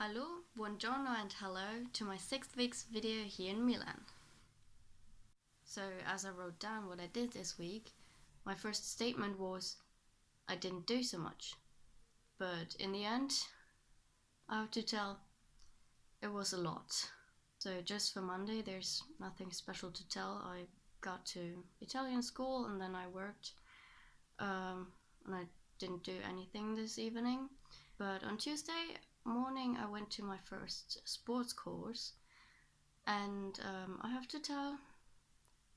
Hallo, buongiorno and hello to my 6th week's video here in Milan. So as I wrote down what I did this week, my first statement was I didn't do so much. But in the end, I have to tell it was a lot. So just for Monday, there's nothing special to tell. I got to Italian school and then I worked and I didn't do anything this evening. But on Tuesday morning I went to my first sports course and I have to tell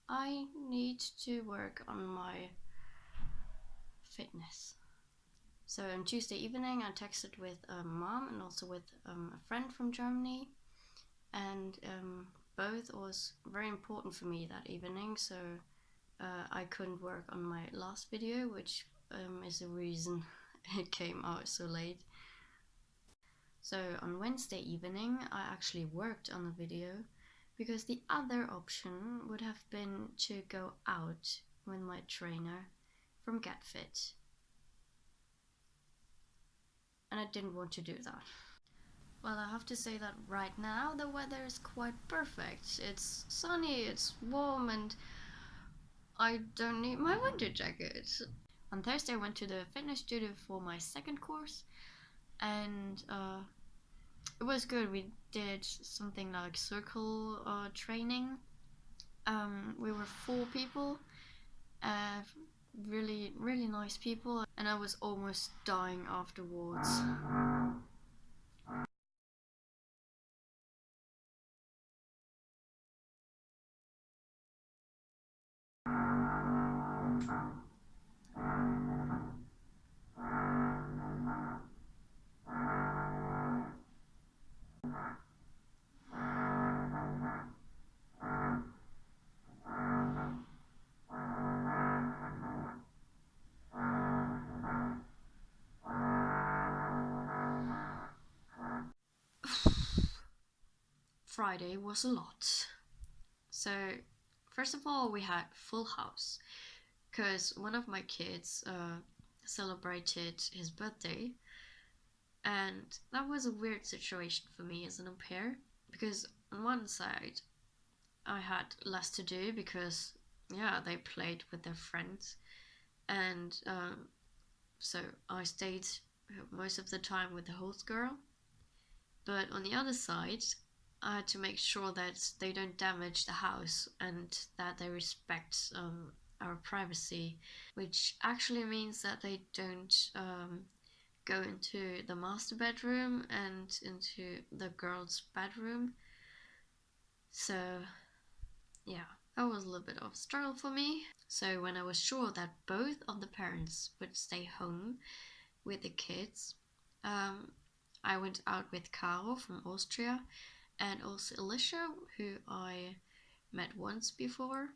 I need to work on my fitness. So on Tuesday evening I texted with mom and also with a friend from Germany, and both was very important for me that evening, so I couldn't work on my last video, which is the reason it came out so late. So on Wednesday evening I actually worked on the video, because the other option would have been to go out with my trainer from Get Fit, and I didn't want to do that. Well, I have to say that right now the weather is quite perfect. It's sunny, it's warm, and I don't need my winter jacket. On Thursday I went to the fitness studio for my second course, and it was good. We did something like circle training. We were 4 people, really nice people, and I was almost dying afterwards. Friday was a lot. So first of all we had full house, because one of my kids celebrated his birthday, and that was a weird situation for me as an au pair, because on one side I had less to do because they played with their friends, and so I stayed most of the time with the host girl. But on the other side, I had to make sure that they don't damage the house and that they respect our privacy, which actually means that they don't go into the master bedroom and into the girl's bedroom. So yeah, that was a little bit of a struggle for me. So when I was sure that both of the parents would stay home with the kids, I went out with Caro from Austria and also Alicia, who I met once before.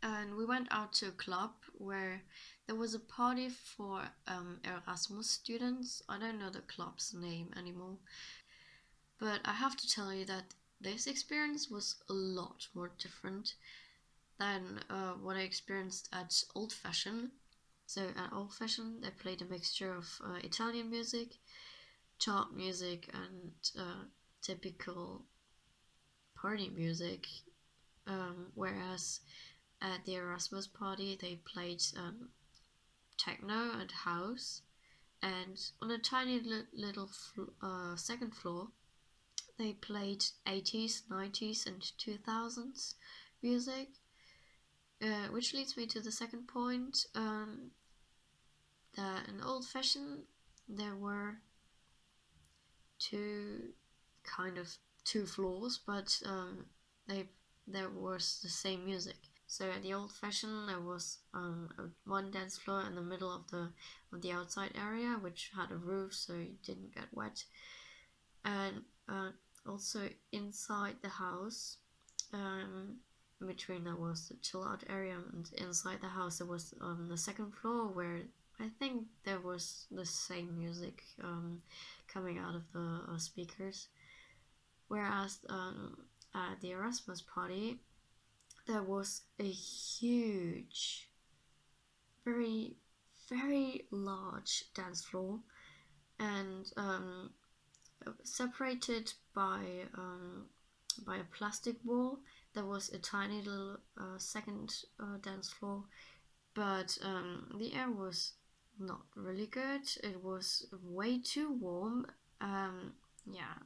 And we went out to a club where there was a party for Erasmus students. I don't know the club's name anymore. But I have to tell you that this experience was a lot more different than what I experienced at Old Fashioned. So at Old Fashioned they played a mixture of Italian music, chart music, and typical party music, whereas at the Erasmus party they played techno and house, and on a tiny little second floor they played 80s, 90s and 2000s music, which leads me to the second point, that in Old Fashioned there were two floors, but there was the same music. So at the Old Fashioned there was one dance floor in the middle of the outside area, which had a roof so you didn't get wet, and also inside the house, in between there was the chill out area, and inside the house there was the second floor where I think there was the same music coming out of the speakers. Whereas at the Erasmus party there was a huge, very, very large dance floor, and separated by a plastic wall. There was a tiny little second dance floor, but the air was not really good. It was way too warm. Yeah,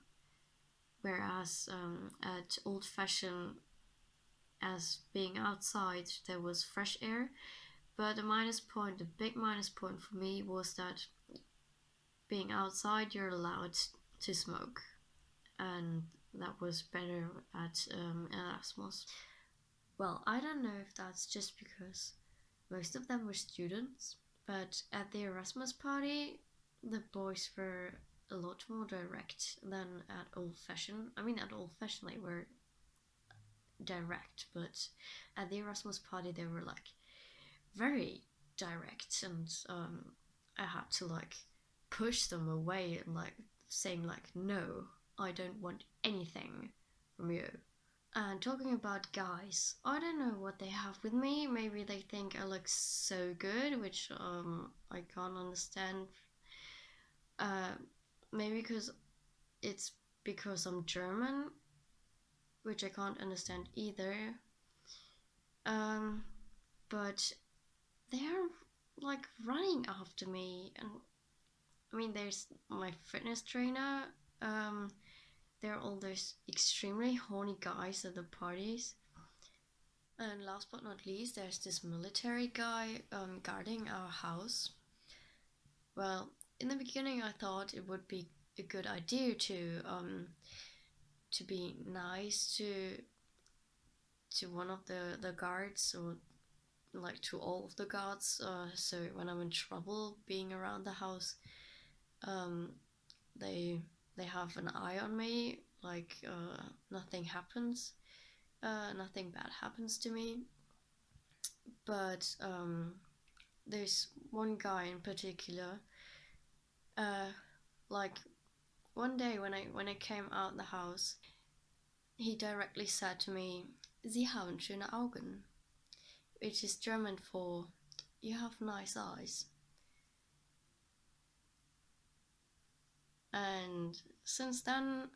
whereas at Old Fashioned, as being outside, there was fresh air. But the minus point, the big minus point for me was that being outside, you're allowed to smoke, and that was better at Erasmus. Well, I don't know if that's just because most of them were students, but at the Erasmus party, the boys were a lot more direct than at Old Fashioned. I mean, at Old Fashioned, they were direct, but at the Erasmus party, they were like very direct, and I had to like push them away and like saying like, no, I don't want anything from you. And talking about guys, I don't know what they have with me. Maybe they think I look so good, which I can't understand. Uh, maybe because it's because I'm German, which I can't understand either. Um, but they're like running after me, and I mean, there's my fitness trainer. Um, there are all those extremely horny guys at the parties. And last but not least, there's this military guy guarding our house. Well, in the beginning, I thought it would be a good idea to be nice to one of the guards, or like to all of the guards. So when I'm in trouble being around the house, um, they they have an eye on me. Like nothing happens, nothing bad happens to me. But there's one guy in particular. Uh, like one day when I came out the house, he directly said to me, "Sie haben schöne Augen," which is German for "you have nice eyes." And since then,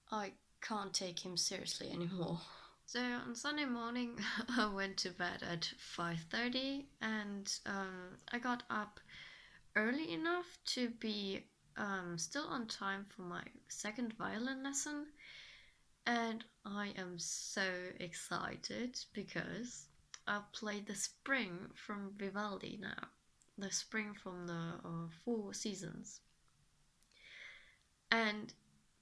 I can't take him seriously anymore. So on Sunday morning, I went to bed at 5:30, and I got up early enough to be still on time for my second violin lesson. And I am so excited because I've played the Spring from Vivaldi now. The Spring from the Four Seasons. And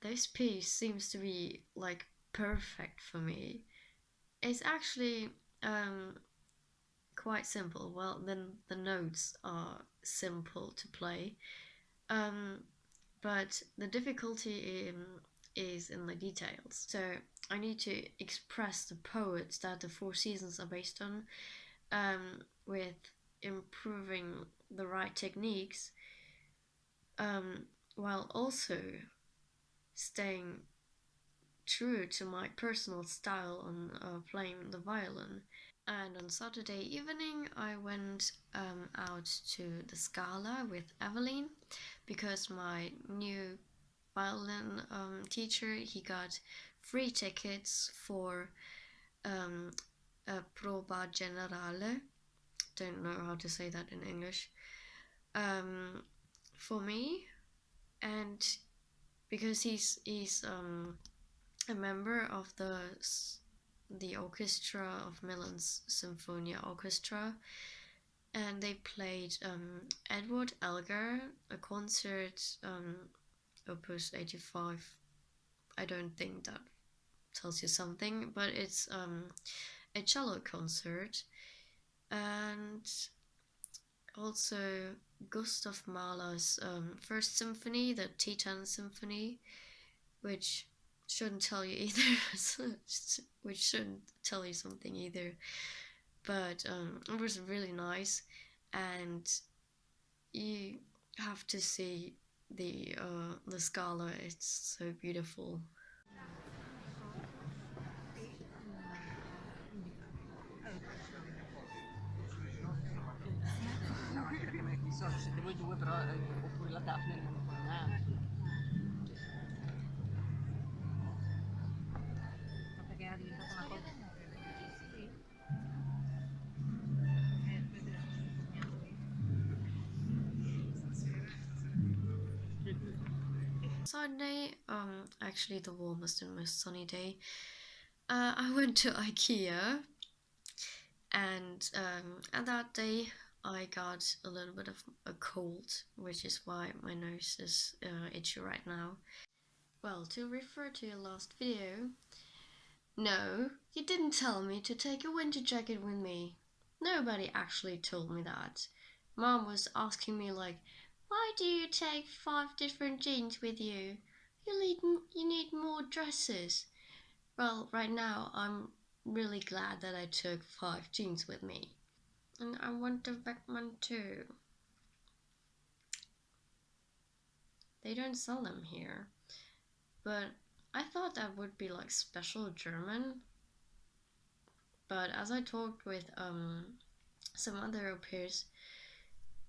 this piece seems to be like perfect for me. It's actually quite simple. Well, then the notes are simple to play. Um, but the difficulty is in the details. So I need to express the poets that the Four Seasons are based on, with improving the right techniques, while also staying true to my personal style on playing the violin. And on Saturday evening, I went out to the Scala with Evelyn because my new violin teacher, he got free tickets for a prova generale. Don't know how to say that in English. For me, and because he's a member of the orchestra of Milan's Symphonia Orchestra, and they played Edward Elgar, a concert, Opus 85. I don't think that tells you something, but it's a cello concert, and also Gustav Mahler's First Symphony, the Titan Symphony, which shouldn't tell you either, which shouldn't tell you something either. But it was really nice, and you have to see the Scala. It's so beautiful. No, siete voi due, però oppure la Daphne. Sunday, actually the warmest and most sunny day. I went to IKEA, and at that day I got a little bit of a cold, which is why my nose is itchy right now. Well, to refer to your last video, no, you didn't tell me to take a winter jacket with me. Nobody actually told me that. Mom was asking me like, why do you take 5 different jeans with you? You need more dresses. Well, right now I'm really glad that I took 5 jeans with me. And I want the Beckman too. They don't sell them here. But I thought that would be like special German. But as I talked with some other peers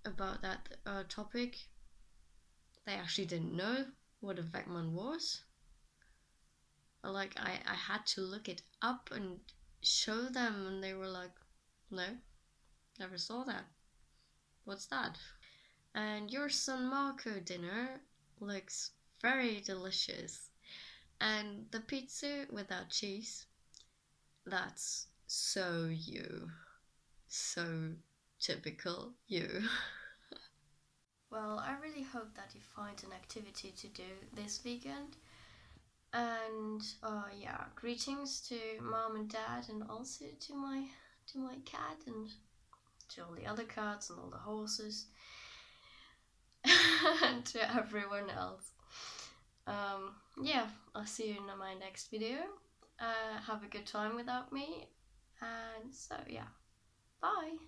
about that topic, they actually didn't know what a Beckman was. Like I had to look it up and show them, and they were like, no, never saw that. What's that? And your San Marco dinner looks very delicious. And the pizza without cheese, that's so you. So typical you. Well, I really hope that you find an activity to do this weekend. And yeah, greetings to mom and dad, and also to my cat, and to all the other cats and all the horses, and to everyone else. Yeah, I'll see you in my next video. Have a good time without me, and so yeah, bye.